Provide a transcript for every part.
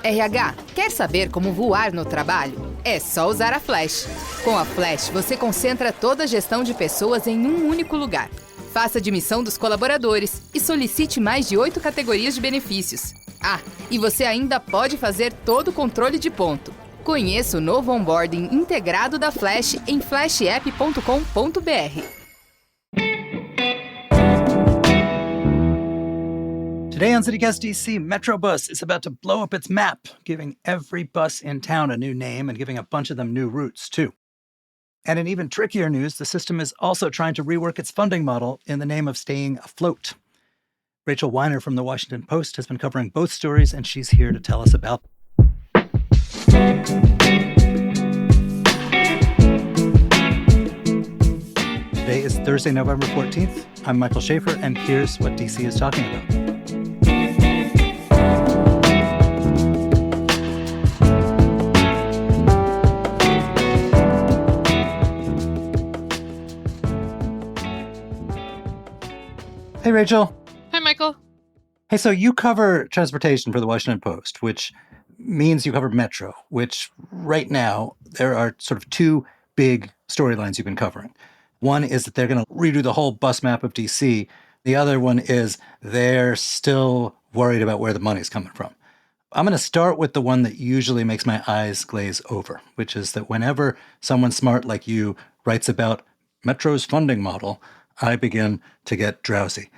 RH, quer saber como voar no trabalho? É só usar a Flash. Com a Flash, você concentra toda a gestão de pessoas em um único lugar. Faça a admissão dos colaboradores e solicite mais de 8 categorias de benefícios. Ah, e você ainda pode fazer todo o controle de ponto. Conheça o novo onboarding integrado da Flash em flashapp.com.br. Today on CityCast DC, Metrobus is about to blow up its map, giving every bus in town a new name and giving a bunch of them new routes, too. And in even trickier news, the system is also trying to rework its funding model in the name of staying afloat. Rachel Weiner from The Washington Post has been covering both stories, and she's here to tell us about them. Today is Thursday, November 14th. I'm Michael Schaefer, and here's what DC is talking about. Hey, Rachel. Hi, Michael. Hey, so you cover transportation for The Washington Post, which means you cover Metro, which right now there are sort of two big storylines you've been covering. One is that they're going to redo the whole bus map of DC. The other one is they're still worried about where the money's coming from. I'm going to start with the one that usually makes my eyes glaze over, which is that whenever someone smart like you writes about Metro's funding model, I begin to get drowsy.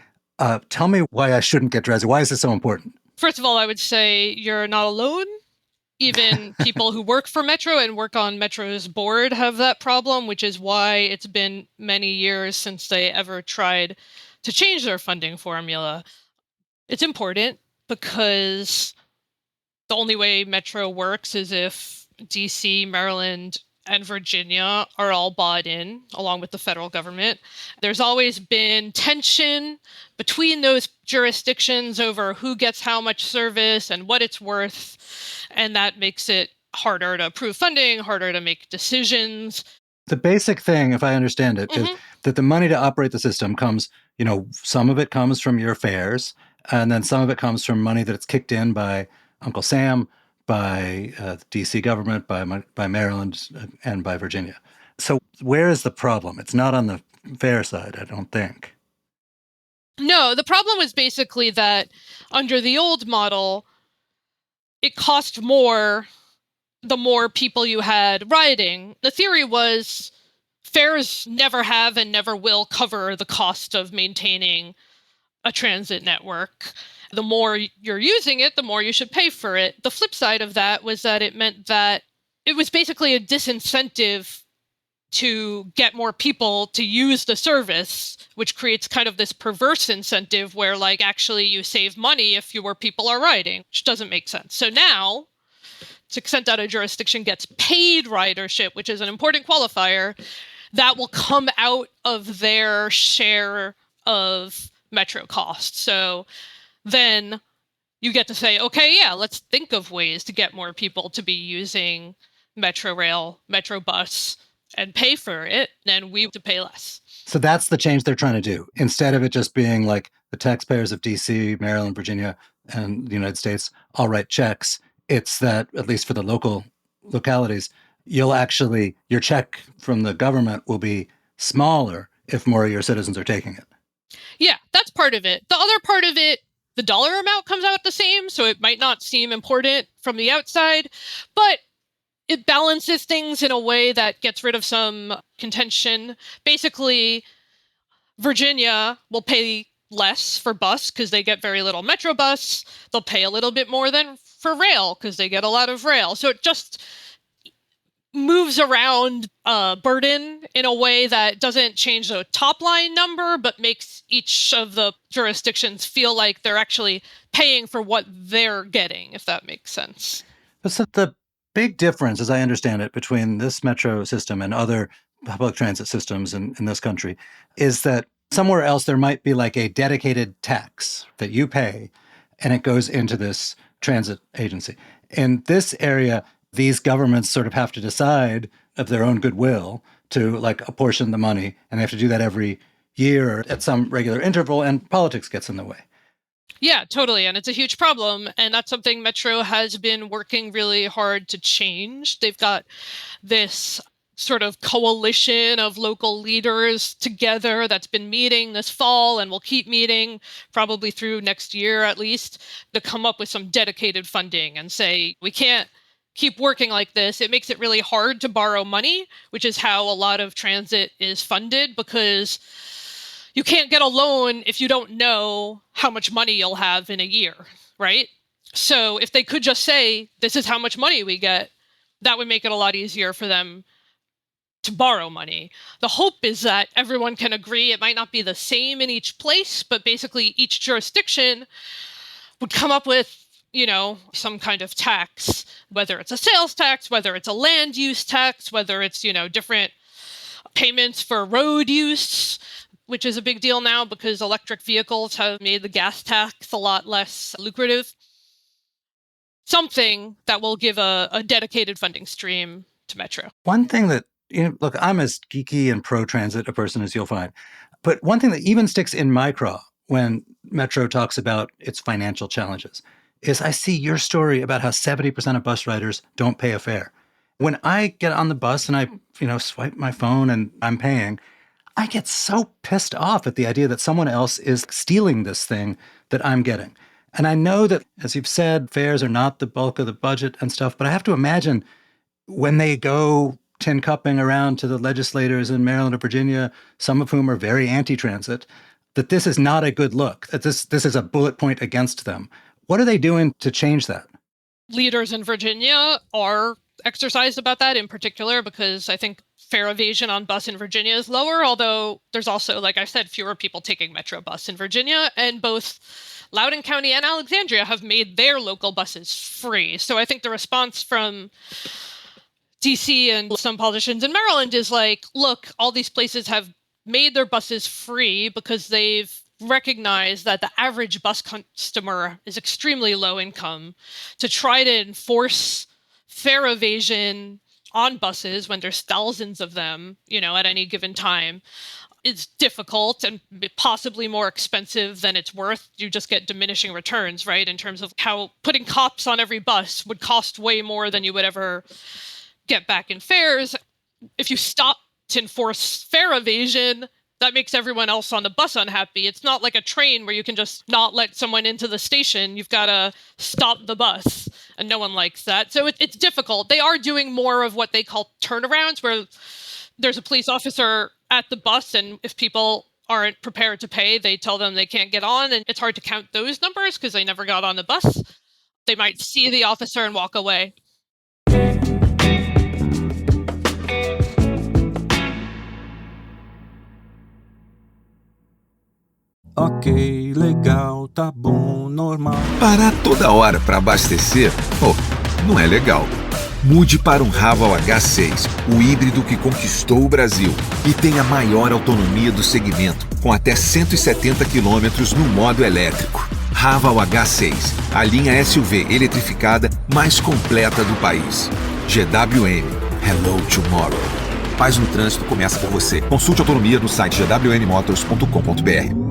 Tell me why I shouldn't get drowsy. Why is this so important? First of all, I would say you're not alone. Even people who work for Metro and work on Metro's board have that problem, which is why it's been many years since they ever tried to change their funding formula. It's important because the only way Metro works is if DC, Maryland, and Virginia are all bought in, along with the federal government. There's always been tension between those jurisdictions over who gets how much service and what it's worth, and that makes it harder to approve funding, harder to make decisions. The basic thing, if I understand it, is that the money to operate the system comes, some of it comes from your fares, and then some of it comes from money that it's kicked in by Uncle Sam, by the DC government, by Maryland, and by Virginia. So where is the problem? It's not on the fare side, I don't think. No, the problem was basically that under the old model, it cost more the more people you had riding. The theory was fares never have and never will cover the cost of maintaining a transit network. The more you're using it, the more you should pay for it. The flip side of that was that it meant that it was basically a disincentive to get more people to use the service, which creates kind of this perverse incentive where, actually you save money if fewer people are riding, which doesn't make sense. So now, to the extent that a jurisdiction gets paid ridership, which is an important qualifier, that will come out of their share of Metro costs. So then you get to say, okay, yeah, let's think of ways to get more people to be using Metro Rail, Metro Bus, and pay for it, then we have to pay less. So that's the change they're trying to do. Instead of it just being like the taxpayers of DC, Maryland, Virginia, and the United States all write checks, it's that, at least for the localities, your check from the government will be smaller if more of your citizens are taking it. Yeah, that's part of it. The other part of it, the dollar amount comes out the same, so it might not seem important from the outside, but it balances things in a way that gets rid of some contention. Basically, Virginia will pay less for bus because they get very little Metrobus. They'll pay a little bit more than for rail because they get a lot of rail. So it just moves around burden in a way that doesn't change the top line number, but makes each of the jurisdictions feel like they're actually paying for what they're getting, if that makes sense. So the big difference, as I understand it, between this metro system and other public transit systems in this country is that somewhere else there might be like a dedicated tax that you pay, and it goes into this transit agency. In this area, these governments sort of have to decide of their own goodwill to apportion the money, and they have to do that every year at some regular interval, and politics gets in the way. Yeah, totally. And it's a huge problem. And that's something Metro has been working really hard to change. They've got this sort of coalition of local leaders together that's been meeting this fall and will keep meeting probably through next year at least to come up with some dedicated funding and say, we can't keep working like this. It makes it really hard to borrow money, which is how a lot of transit is funded, because you can't get a loan if you don't know how much money you'll have in a year, right? So if they could just say, this is how much money we get, that would make it a lot easier for them to borrow money. The hope is that everyone can agree. It might not be the same in each place, but basically each jurisdiction would come up with, some kind of tax, whether it's a sales tax, whether it's a land use tax, whether it's, different payments for road use, which is a big deal now because electric vehicles have made the gas tax a lot less lucrative. Something that will give a dedicated funding stream to Metro. One thing that, look, I'm as geeky and pro-transit a person as you'll find. But one thing that even sticks in my craw when Metro talks about its financial challenges is I see your story about how 70% of bus riders don't pay a fare. When I get on the bus and I, swipe my phone and I'm paying, I get so pissed off at the idea that someone else is stealing this thing that I'm getting. And I know that, as you've said, fares are not the bulk of the budget and stuff, but I have to imagine when they go tin cupping around to the legislators in Maryland or Virginia, some of whom are very anti-transit, that this is not a good look, that this is a bullet point against them. What are they doing to change that? Leaders in Virginia are exercised about that in particular, because I think fare evasion on bus in Virginia is lower, although there's also, like I said, fewer people taking Metrobus in Virginia, and both Loudoun County and Alexandria have made their local buses free. So I think the response from DC and some politicians in Maryland is like, look, all these places have made their buses free because they've recognized that the average bus customer is extremely low income. To try to enforce fare evasion on buses when there's thousands of them, at any given time, is difficult and possibly more expensive than it's worth. You just get diminishing returns, right? In terms of how putting cops on every bus would cost way more than you would ever get back in fares. If you stop to enforce fare evasion, that makes everyone else on the bus unhappy. It's not like a train where you can just not let someone into the station. You've got to stop the bus, and no one likes that. So it's difficult. They are doing more of what they call turnarounds, where there's a police officer at the bus, and if people aren't prepared to pay, they tell them they can't get on, and it's hard to count those numbers because they never got on the bus. They might see the officer and walk away. Ok, legal, tá bom, normal. Parar toda hora para abastecer? Não é legal. Mude para um Haval H6, o híbrido que conquistou o Brasil e tem a maior autonomia do segmento, com até 170 km no modo elétrico. Haval H6, a linha SUV eletrificada mais completa do país. GWM, Hello Tomorrow. Paz no trânsito começa por você. Consulte autonomia no site gwmmotors.com.br.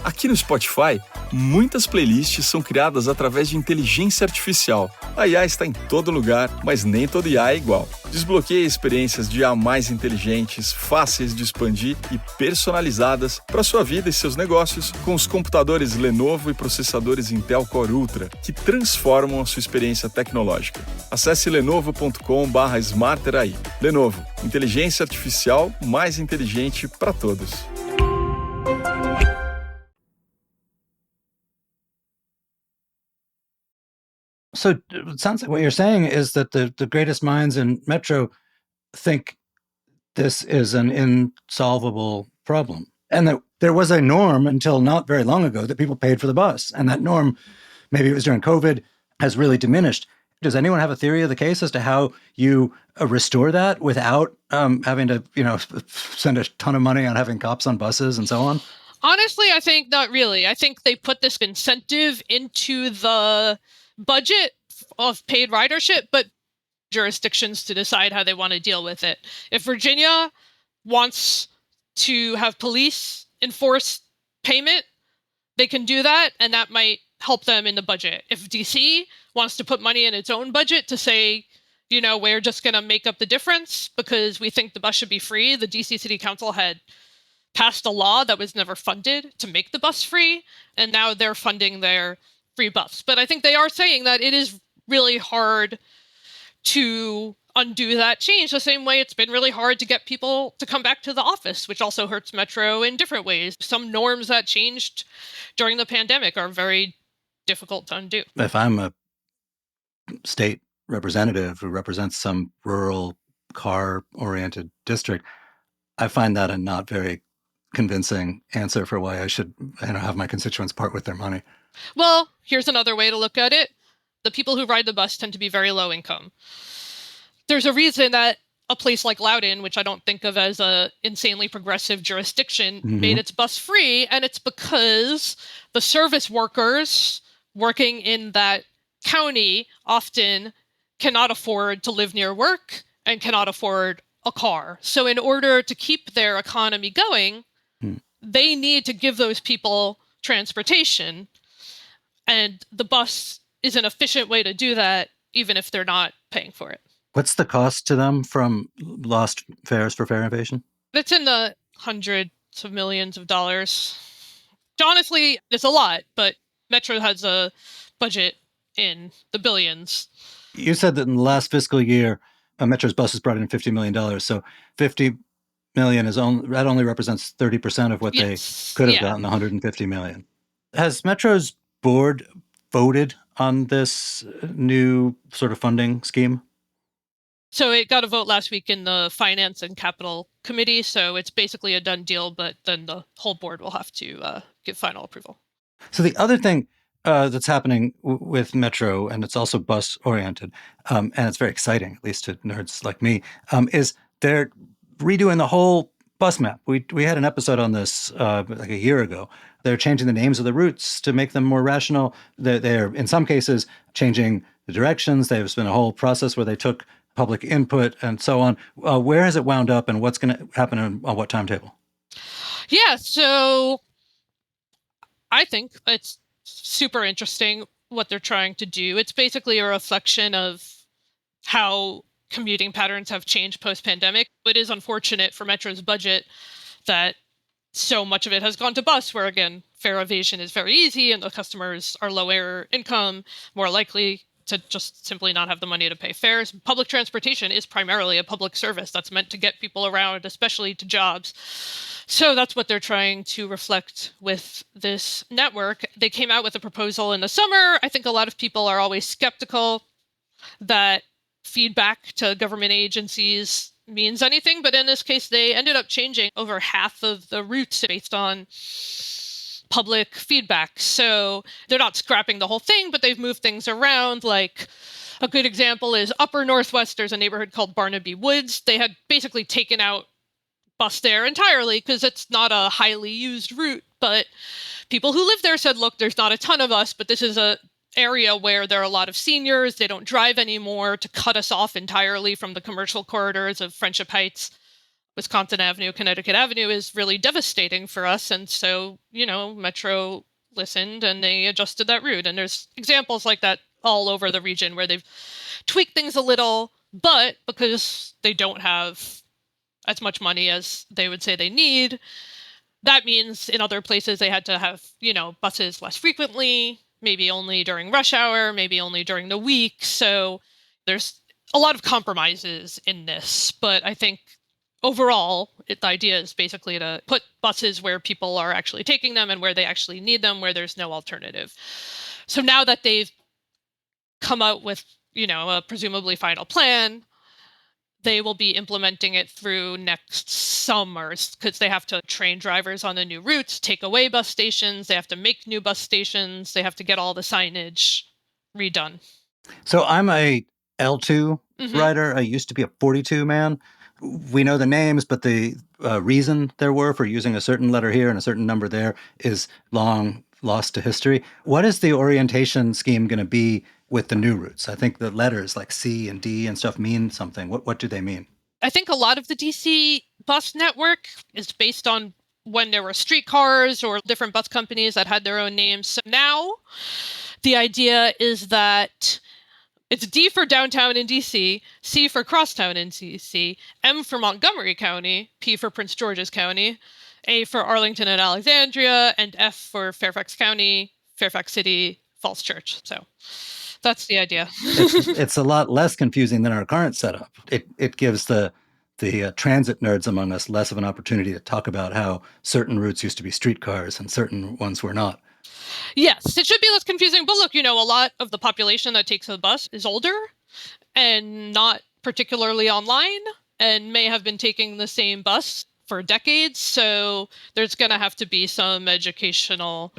Aqui no Spotify, muitas playlists são criadas através de inteligência artificial. A IA está em todo lugar, mas nem todo IA é igual. Desbloqueie experiências de IA mais inteligentes, fáceis de expandir e personalizadas para sua vida e seus negócios com os computadores Lenovo e processadores Intel Core Ultra, que transformam a sua experiência tecnológica. Acesse lenovo.com/smarteraí. Lenovo, inteligência artificial mais inteligente para todos. So it sounds like what you're saying is that the greatest minds in Metro think this is an insolvable problem, and that there was a norm until not very long ago that people paid for the bus. And that norm, maybe it was during COVID, has really diminished. Does anyone have a theory of the case as to how you restore that without having to, spend a ton of money on having cops on buses and so on? Honestly, I think not really. I think they put this incentive into the budget of paid ridership, but jurisdictions to decide how they want to deal with it. If Virginia wants to have police enforce payment, They can do that, and that might help them in the budget. If DC wants to put money in its own budget to say, we're just going to make up the difference because we think the bus should be free. The DC City Council had passed a law that was never funded to make the bus free, and now they're funding their free bus. But I think they are saying that it is really hard to undo that change the same way it's been really hard to get people to come back to the office, which also hurts Metro in different ways. Some norms that changed during the pandemic are very difficult to undo. If I'm a state representative who represents some rural car-oriented district, I find that a not very convincing answer for why I should have my constituents part with their money. Well, here's another way to look at it. The people who ride the bus tend to be very low income. There's a reason that a place like Loudoun, which I don't think of as a insanely progressive jurisdiction, made its bus free, and it's because the service workers working in that county often cannot afford to live near work and cannot afford a car. So in order to keep their economy going, they need to give those people transportation, and the bus is an efficient way to do that, even if they're not paying for it. What's the cost to them from lost fares for fare evasion? It's in the hundreds of millions of dollars. Honestly, it's a lot, but Metro has a budget in the billions. You said that in the last fiscal year, Metro's buses brought in $50 million. So $50 million that only represents 30% of what they could have gotten, $150 million. Has Metro's board voted on this new sort of funding scheme? So it got a vote last week in the Finance and Capital Committee. So it's basically a done deal, but then the whole board will have to give final approval. So the other thing that's happening with Metro, and it's also bus-oriented, and it's very exciting, at least to nerds like me, is they're redoing the whole bus map. We had an episode on this like a year ago. They're changing the names of the routes to make them more rational. They're in some cases, changing the directions. There's been a whole process where they took public input and so on. Where has it wound up, and what's going to happen on what timetable? Yeah, so I think it's super interesting what they're trying to do. It's basically a reflection of how commuting patterns have changed post-pandemic. It is unfortunate for Metro's budget that so much of it has gone to bus, where, again, fare evasion is very easy and the customers are lower income, more likely to just simply not have the money to pay fares. Public transportation is primarily a public service that's meant to get people around, especially to jobs. So that's what they're trying to reflect with this network. They came out with a proposal in the summer. I think a lot of people are always skeptical that feedback to government agencies means anything, but in this case, they ended up changing over half of the routes based on public feedback. So they're not scrapping the whole thing, but they've moved things around. Like a good example is Upper Northwest. There's a neighborhood called Barnaby Woods. They had basically taken out bus there entirely because it's not a highly used route. But people who live there said, look, there's not a ton of us, but this is a area where there are a lot of seniors. They don't drive anymore. To cut us off entirely from the commercial corridors of Friendship Heights, Wisconsin Avenue, Connecticut Avenue is really devastating for us. And so, Metro listened and they adjusted that route. And there's examples like that all over the region where they've tweaked things a little, but because they don't have as much money as they would say they need, that means in other places they had to have, buses less frequently, maybe only during rush hour, maybe only during the week. So there's a lot of compromises in this, but I think overall, the idea is basically to put buses where people are actually taking them and where they actually need them, where there's no alternative. So now that they've come out with, a presumably final plan, they will be implementing it through next summer because they have to train drivers on the new routes, take away bus stations, they have to make new bus stations, they have to get all the signage redone. So I'm a L2 rider. I used to be a 42 man. We know the names, but the reason there were for using a certain letter here and a certain number there is long lost to history. What is the orientation scheme going to be with the new routes? I think the letters like C and D and stuff mean something. What do they mean? I think a lot of the DC bus network is based on when there were streetcars or different bus companies that had their own names. So now the idea is that it's D for downtown in DC, C for crosstown in DC, M for Montgomery County, P for Prince George's County, A for Arlington and Alexandria, and F for Fairfax County, Fairfax City, Falls Church. So that's the idea. It's a lot less confusing than our current setup. It gives the transit nerds among us less of an opportunity to talk about how certain routes used to be streetcars and certain ones were not. Yes, it should be less confusing. But look, a lot of the population that takes the bus is older and not particularly online and may have been taking the same bus for decades. So there's going to have to be some educational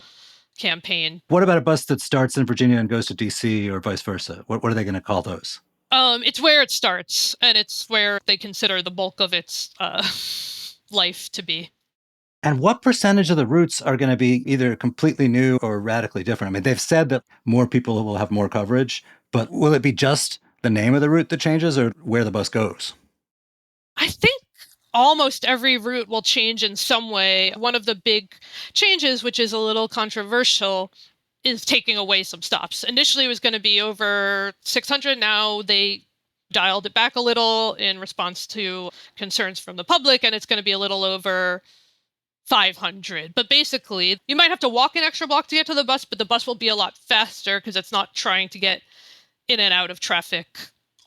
campaign. What about a bus that starts in Virginia and goes to DC or vice versa? What are they going to call those? It's where it starts, and it's where they consider the bulk of its life to be. And what percentage of the routes are going to be either completely new or radically different? I mean, they've said that more people will have more coverage, but will it be just the name of the route that changes or where the bus goes? I think almost every route will change in some way. One of the big changes, which is a little controversial, is taking away some stops. Initially, it was going to be over 600. Now they dialed it back a little in response to concerns from the public, and it's going to be a little over 500. But basically, you might have to walk an extra block to get to the bus, but the bus will be a lot faster because it's not trying to get in and out of traffic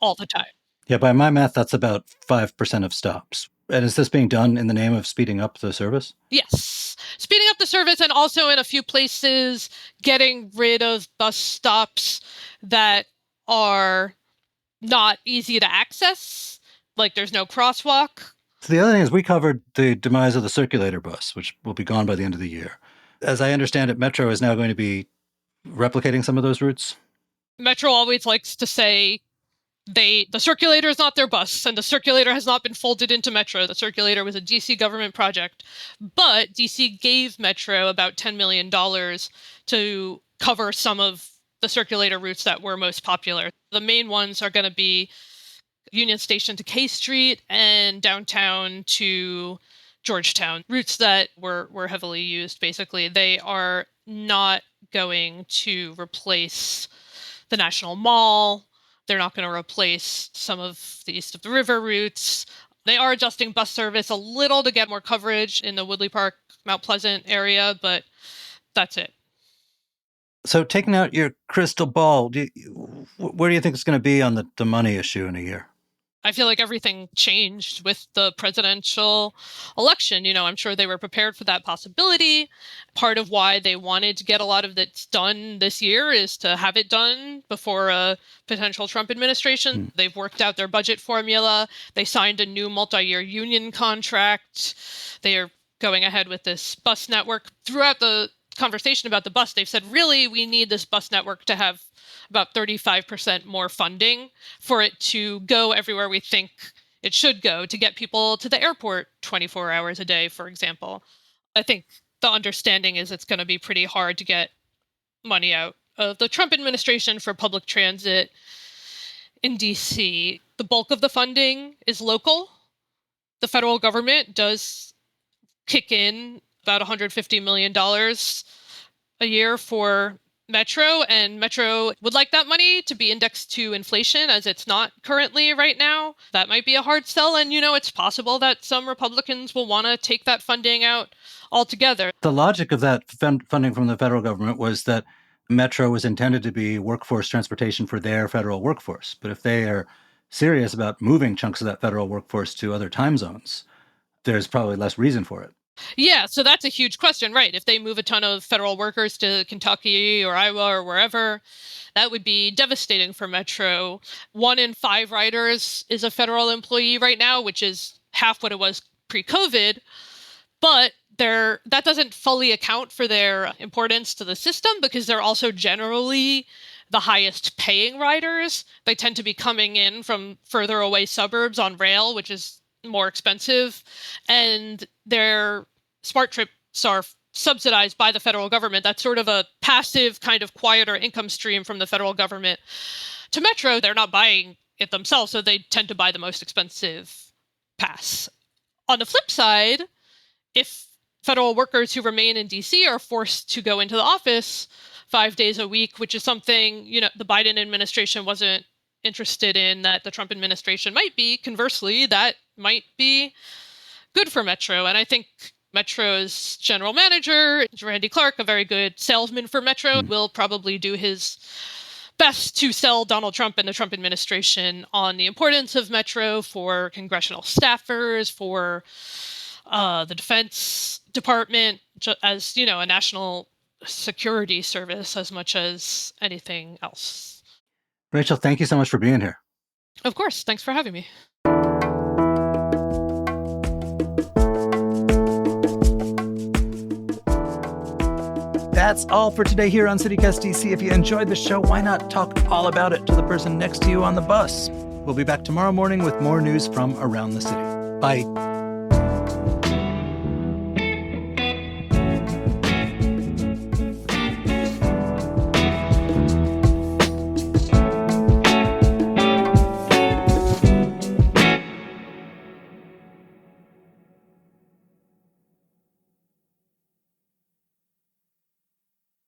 all the time. Yeah, by my math, that's about 5% of stops. And is this being done in the name of speeding up the service? Yes. Speeding up the service, and also in a few places, getting rid of bus stops that are not easy to access. Like there's no crosswalk. So the other thing is we covered the demise of the circulator bus, which will be gone by the end of the year. As I understand it, Metro is now going to be replicating some of those routes. Metro always likes to say the circulator is not their bus, and the circulator has not been folded into Metro. The circulator was a DC government project, but DC gave Metro about $10 million to cover some of the circulator routes that were most popular. The main ones are going to be Union Station to K Street and downtown to Georgetown, routes that were heavily used. Basically, they are not going to replace the National Mall. They're not going to replace some of the East of the River routes. They are adjusting bus service a little to get more coverage in the Woodley Park, Mount Pleasant area, but that's it. So taking out your crystal ball, where do you think it's going to be on the money issue in a year? I feel like everything changed with the presidential election. I'm sure they were prepared for that possibility. Part of why they wanted to get a lot of this done this year is to have it done before a potential Trump administration. They've worked out their budget formula. They signed a new multi-year union contract. They are going ahead with this bus network. Throughout the conversation about the bus, they've said, really, we need this bus network to have about 35% more funding for it to go everywhere we think it should go, to get people to the airport 24 hours a day, for example. I think the understanding is it's going to be pretty hard to get money out of the Trump administration for public transit in DC. The bulk of the funding is local. The federal government does kick in about $150 million a year for Metro, and Metro would like that money to be indexed to inflation, as it's not currently right now. That might be a hard sell, and it's possible that some Republicans will want to take that funding out altogether. The logic of that funding from the federal government was that Metro was intended to be workforce transportation for their federal workforce. But if they are serious about moving chunks of that federal workforce to other time zones, there's probably less reason for it. Yeah, so that's a huge question, right? If they move a ton of federal workers to Kentucky or Iowa or wherever, that would be devastating for Metro. 1 in 5 riders is a federal employee right now, which is half what it was pre-COVID. But that doesn't fully account for their importance to the system, because they're also generally the highest paying riders. They tend to be coming in from further away suburbs on rail, which is more expensive, and their smart trips are subsidized by the federal government. That's sort of a passive, kind of quieter income stream from the federal government to Metro. They're not buying it themselves, so they tend to buy the most expensive pass. On the flip side, if federal workers who remain in DC are forced to go into the office 5 days a week, which is something, the Biden administration wasn't interested in, that the Trump administration might be. Conversely, that might be good for Metro. And I think Metro's general manager, Randy Clark, a very good salesman for Metro, will probably do his best to sell Donald Trump and the Trump administration on the importance of Metro for congressional staffers, for the Defense Department, as, a national security service as much as anything else. Rachel, thank you so much for being here. Of course. Thanks for having me. That's all for today here on CityCast DC. If you enjoyed the show, why not talk all about it to the person next to you on the bus? We'll be back tomorrow morning with more news from around the city. Bye.